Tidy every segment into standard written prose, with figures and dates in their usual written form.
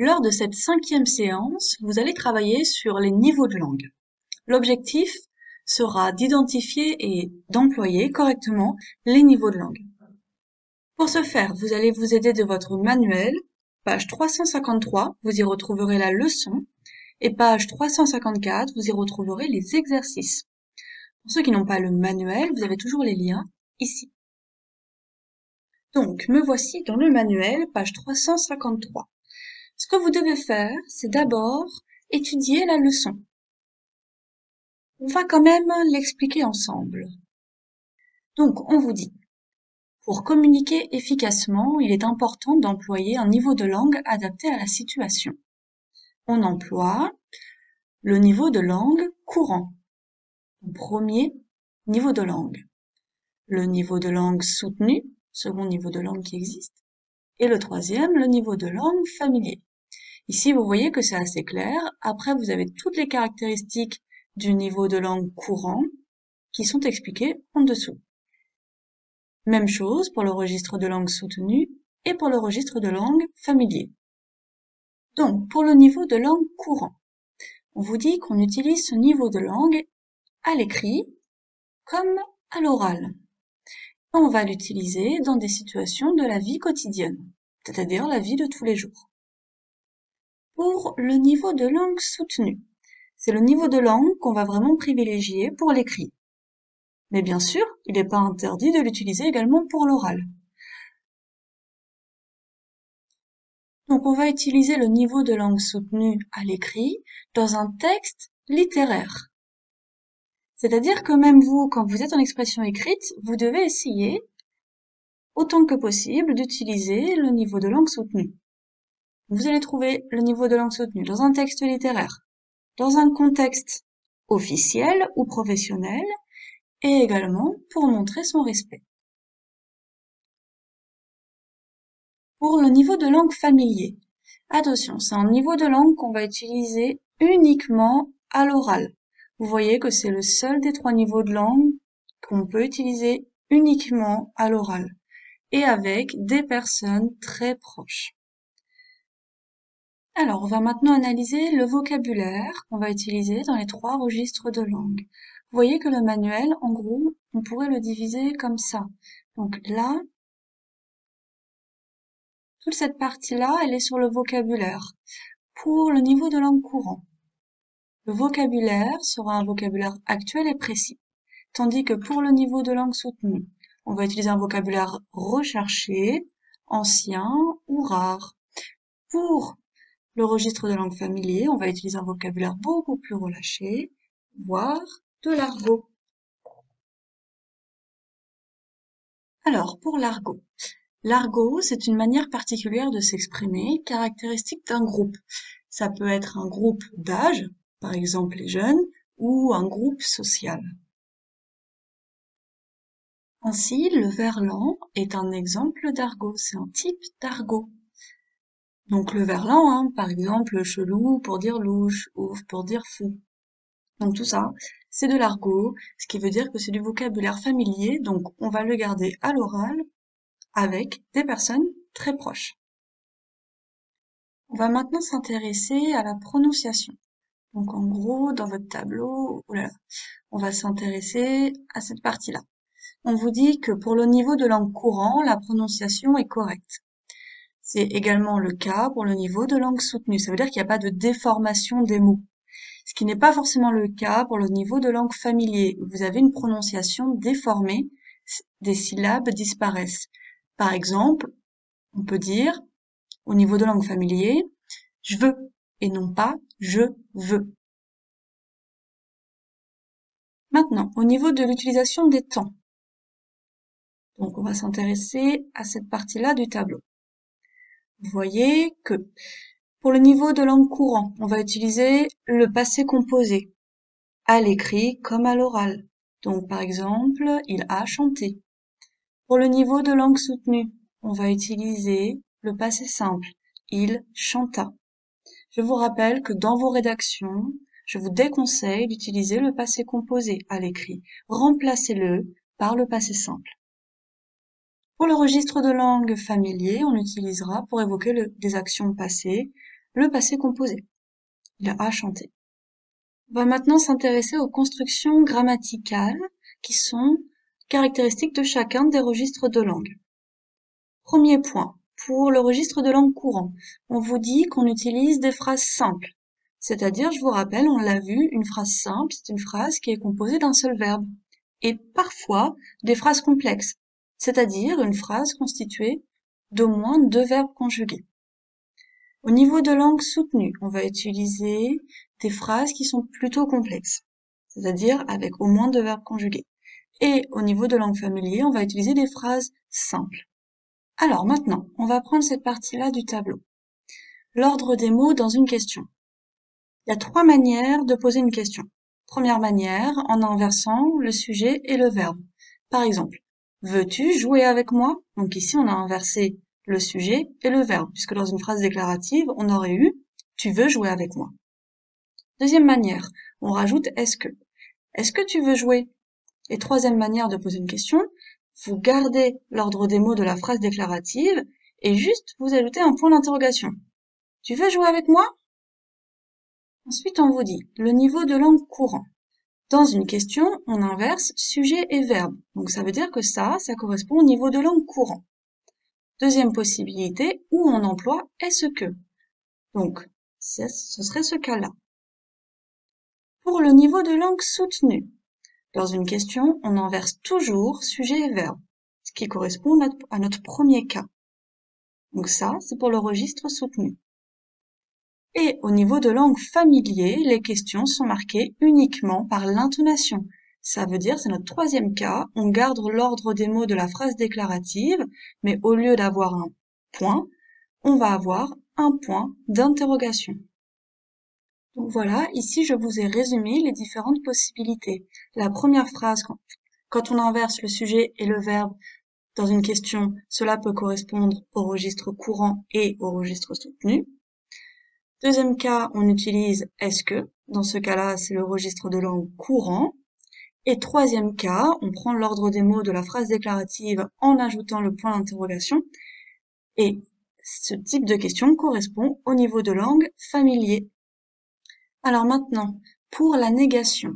Lors de cette 5e séance, vous allez travailler sur les niveaux de langue. L'objectif sera d'identifier et d'employer correctement les niveaux de langue. Pour ce faire, vous allez vous aider de votre manuel, page 353, vous y retrouverez la leçon, et page 354, vous y retrouverez les exercices. Pour ceux qui n'ont pas le manuel, vous avez toujours les liens ici. Donc, me voici dans le manuel, page 353. Ce que vous devez faire, c'est d'abord étudier la leçon. On va quand même l'expliquer ensemble. Donc, on vous dit, pour communiquer efficacement, il est important d'employer un niveau de langue adapté à la situation. On emploie le niveau de langue courant, le premier niveau de langue. Le niveau de langue soutenu, second niveau de langue qui existe, et le troisième, le niveau de langue familier. Ici, vous voyez que c'est assez clair. Après, vous avez toutes les caractéristiques du niveau de langue courant qui sont expliquées en dessous. Même chose pour le registre de langue soutenu et pour le registre de langue familier. Donc, pour le niveau de langue courant, on vous dit qu'on utilise ce niveau de langue à l'écrit comme à l'oral. On va l'utiliser dans des situations de la vie quotidienne, c'est-à-dire la vie de tous les jours. Pour le niveau de langue soutenu, c'est le niveau de langue qu'on va vraiment privilégier pour l'écrit. Mais bien sûr, il n'est pas interdit de l'utiliser également pour l'oral. Donc on va utiliser le niveau de langue soutenu à l'écrit dans un texte littéraire. C'est-à-dire que même vous, quand vous êtes en expression écrite, vous devez essayer, autant que possible, d'utiliser le niveau de langue soutenu. Vous allez trouver le niveau de langue soutenu dans un texte littéraire, dans un contexte officiel ou professionnel, et également pour montrer son respect. Pour le niveau de langue familier, attention, c'est un niveau de langue qu'on va utiliser uniquement à l'oral. Vous voyez que c'est le seul des 3 niveaux de langue qu'on peut utiliser uniquement à l'oral et avec des personnes très proches. Alors, on va maintenant analyser le vocabulaire qu'on va utiliser dans les 3 registres de langue. Vous voyez que le manuel, en gros, on pourrait le diviser comme ça. Donc là, toute cette partie-là, elle est sur le vocabulaire. Pour le niveau de langue courant, le vocabulaire sera un vocabulaire actuel et précis, tandis que pour le niveau de langue soutenue, on va utiliser un vocabulaire recherché, ancien ou rare. Pour le registre de langue familier, on va utiliser un vocabulaire beaucoup plus relâché, voire de l'argot. Alors, pour l'argot. L'argot, c'est une manière particulière de s'exprimer, caractéristique d'un groupe. Ça peut être un groupe d'âge, par exemple les jeunes, ou un groupe social. Ainsi, le verlan est un exemple d'argot, c'est un type d'argot. Donc le verlan, par exemple chelou pour dire louche, ouf pour dire fou. Donc tout ça, c'est de l'argot, ce qui veut dire que c'est du vocabulaire familier, donc on va le garder à l'oral avec des personnes très proches. On va maintenant s'intéresser à la prononciation. Donc en gros, dans votre tableau, on va s'intéresser à cette partie-là. On vous dit que pour le niveau de langue courant, la prononciation est correcte. C'est également le cas pour le niveau de langue soutenue. Ça veut dire qu'il n'y a pas de déformation des mots. Ce qui n'est pas forcément le cas pour le niveau de langue familier. Vous avez une prononciation déformée, des syllabes disparaissent. Par exemple, on peut dire, au niveau de langue familier, je veux, et non pas je veux. Maintenant, au niveau de l'utilisation des temps. Donc, on va s'intéresser à cette partie-là du tableau. Vous voyez que pour le niveau de langue courant, on va utiliser le passé composé, à l'écrit comme à l'oral. Donc, par exemple, il a chanté. Pour le niveau de langue soutenue, on va utiliser le passé simple, il chanta. Je vous rappelle que dans vos rédactions, je vous déconseille d'utiliser le passé composé à l'écrit. Remplacez-le par le passé simple. Pour le registre de langue familier, on l'utilisera pour évoquer des actions passées, le passé composé. Il a chanté. On va maintenant s'intéresser aux constructions grammaticales qui sont caractéristiques de chacun des registres de langue. Premier point, pour le registre de langue courant, on vous dit qu'on utilise des phrases simples. C'est-à-dire, je vous rappelle, on l'a vu, une phrase simple, c'est une phrase qui est composée d'un seul verbe. Et parfois, des phrases complexes, c'est-à-dire une phrase constituée d'au moins 2 verbes conjugués. Au niveau de langue soutenue, on va utiliser des phrases qui sont plutôt complexes, c'est-à-dire avec au moins 2 verbes conjugués. Et au niveau de langue familier, on va utiliser des phrases simples. Alors maintenant, on va prendre cette partie-là du tableau. L'ordre des mots dans une question. Il y a 3 manières de poser une question. Première manière, en inversant le sujet et le verbe. Par exemple, veux-tu jouer avec moi? Donc ici, on a inversé le sujet et le verbe, puisque dans une phrase déclarative, on aurait eu « tu veux jouer avec moi ». Deuxième manière, on rajoute « est-ce que ». Est-ce que tu veux jouer? Et troisième manière de poser une question, vous gardez l'ordre des mots de la phrase déclarative et juste vous ajoutez un point d'interrogation. Tu veux jouer avec moi? Ensuite, on vous dit le niveau de langue courant. Dans une question, on inverse sujet et verbe. Donc ça veut dire que ça correspond au niveau de langue courant. Deuxième possibilité, où on emploie est-ce que. Donc, ce serait ce cas-là. Pour le niveau de langue soutenue, dans une question, on inverse toujours sujet et verbe, ce qui correspond à notre premier cas. Donc ça, c'est pour le registre soutenu. Et au niveau de langue familier, les questions sont marquées uniquement par l'intonation. Ça veut dire, c'est notre troisième cas, on garde l'ordre des mots de la phrase déclarative, mais au lieu d'avoir un point, on va avoir un point d'interrogation. Donc voilà, ici je vous ai résumé les différentes possibilités. La première phrase, quand on inverse le sujet et le verbe dans une question, cela peut correspondre au registre courant et au registre soutenu. Deuxième cas, on utilise est-ce que. Dans ce cas-là, c'est le registre de langue courant. Et troisième cas, on prend l'ordre des mots de la phrase déclarative en ajoutant le point d'interrogation. Et ce type de question correspond au niveau de langue familier. Alors maintenant, pour la négation.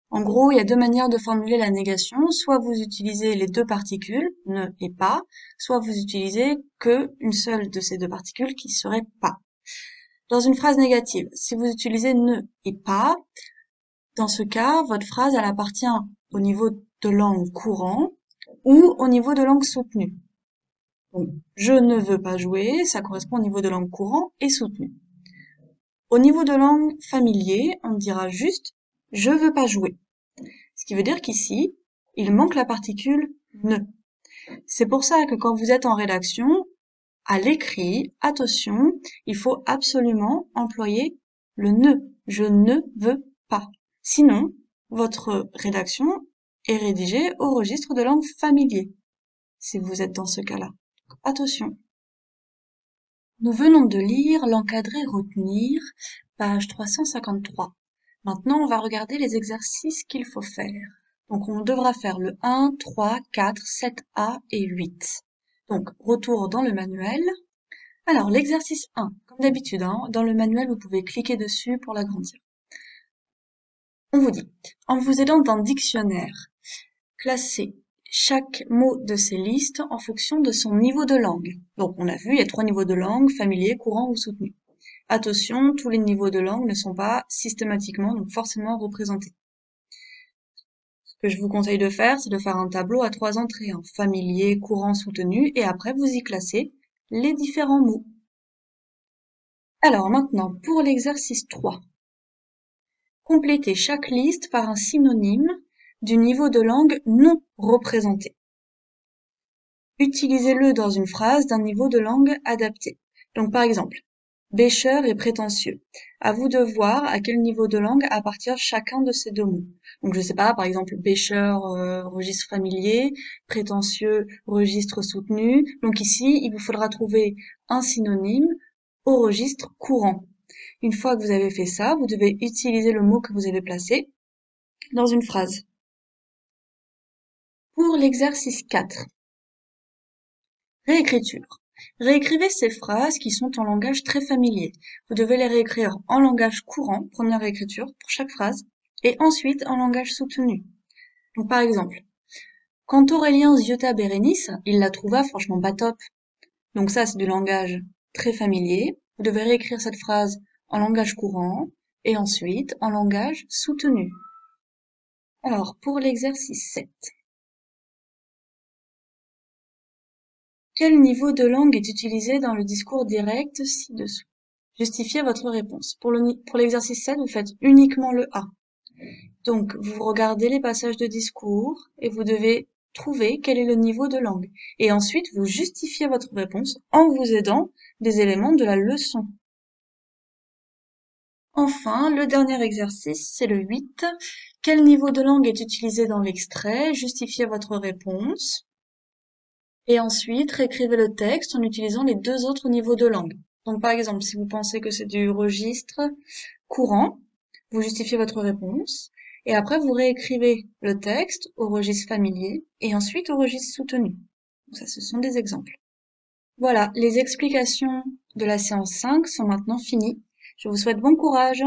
En gros, il y a 2 manières de formuler la négation. Soit vous utilisez les 2 particules, ne et pas, soit vous utilisez que une seule de ces 2 particules qui serait pas. Dans une phrase négative, si vous utilisez ne et pas, dans ce cas, votre phrase, elle appartient au niveau de langue courant ou au niveau de langue soutenue. Donc, je ne veux pas jouer, ça correspond au niveau de langue courant et soutenu. Au niveau de langue familier, on dira juste « je veux pas jouer ». Ce qui veut dire qu'ici, il manque la particule « ne ». C'est pour ça que quand vous êtes en rédaction, à l'écrit, attention, il faut absolument employer le ne. Je ne veux pas. Sinon, votre rédaction est rédigée au registre de langue familier, si vous êtes dans ce cas-là. Attention. Nous venons de lire l'encadré retenir, page 353. Maintenant, on va regarder les exercices qu'il faut faire. Donc, on devra faire le 1, 3, 4, 7a et 8. Donc, retour dans le manuel. Alors, l'exercice 1, comme d'habitude, dans le manuel, vous pouvez cliquer dessus pour l'agrandir. On vous dit, en vous aidant d'un dictionnaire, classez chaque mot de ces listes en fonction de son niveau de langue. Donc, on a vu, il y a 3 niveaux de langue, familier, courant ou soutenu. Attention, tous les niveaux de langue ne sont pas systématiquement, donc forcément représentés. Ce que je vous conseille de faire, c'est de faire un tableau à 3 entrées, familier, courant, soutenu, et après vous y classez les différents mots. Alors maintenant, pour l'exercice 3. Complétez chaque liste par un synonyme du niveau de langue non représenté. Utilisez-le dans une phrase d'un niveau de langue adapté. Donc par exemple, bêcheur et prétentieux. À vous de voir à quel niveau de langue appartient chacun de ces 2 mots. Donc je sais pas, par exemple, bêcheur, registre familier, prétentieux, registre soutenu. Donc ici, il vous faudra trouver un synonyme au registre courant. Une fois que vous avez fait ça, vous devez utiliser le mot que vous avez placé dans une phrase. Pour l'exercice 4. Réécriture. Réécrivez ces phrases qui sont en langage très familier. Vous devez les réécrire en langage courant, première écriture, pour chaque phrase, et ensuite en langage soutenu. Donc par exemple, quand Aurélien ziota Bérénice, il la trouva franchement pas top. Donc ça, c'est du langage très familier. Vous devez réécrire cette phrase en langage courant et ensuite en langage soutenu. Alors, pour l'exercice 7. Quel niveau de langue est utilisé dans le discours direct ci-dessous? Justifiez votre réponse. Pour l'exercice 7, vous faites uniquement le A. Donc, vous regardez les passages de discours et vous devez trouver quel est le niveau de langue. Et ensuite, vous justifiez votre réponse en vous aidant des éléments de la leçon. Enfin, le dernier exercice, c'est le 8. Quel niveau de langue est utilisé dans l'extrait? Justifiez votre réponse. Et ensuite, réécrivez le texte en utilisant les deux autres niveaux de langue. Donc, par exemple, si vous pensez que c'est du registre courant, vous justifiez votre réponse. Et après, vous réécrivez le texte au registre familier et ensuite au registre soutenu. Donc ça, ce sont des exemples. Voilà, les explications de la séance 5 sont maintenant finies. Je vous souhaite bon courage.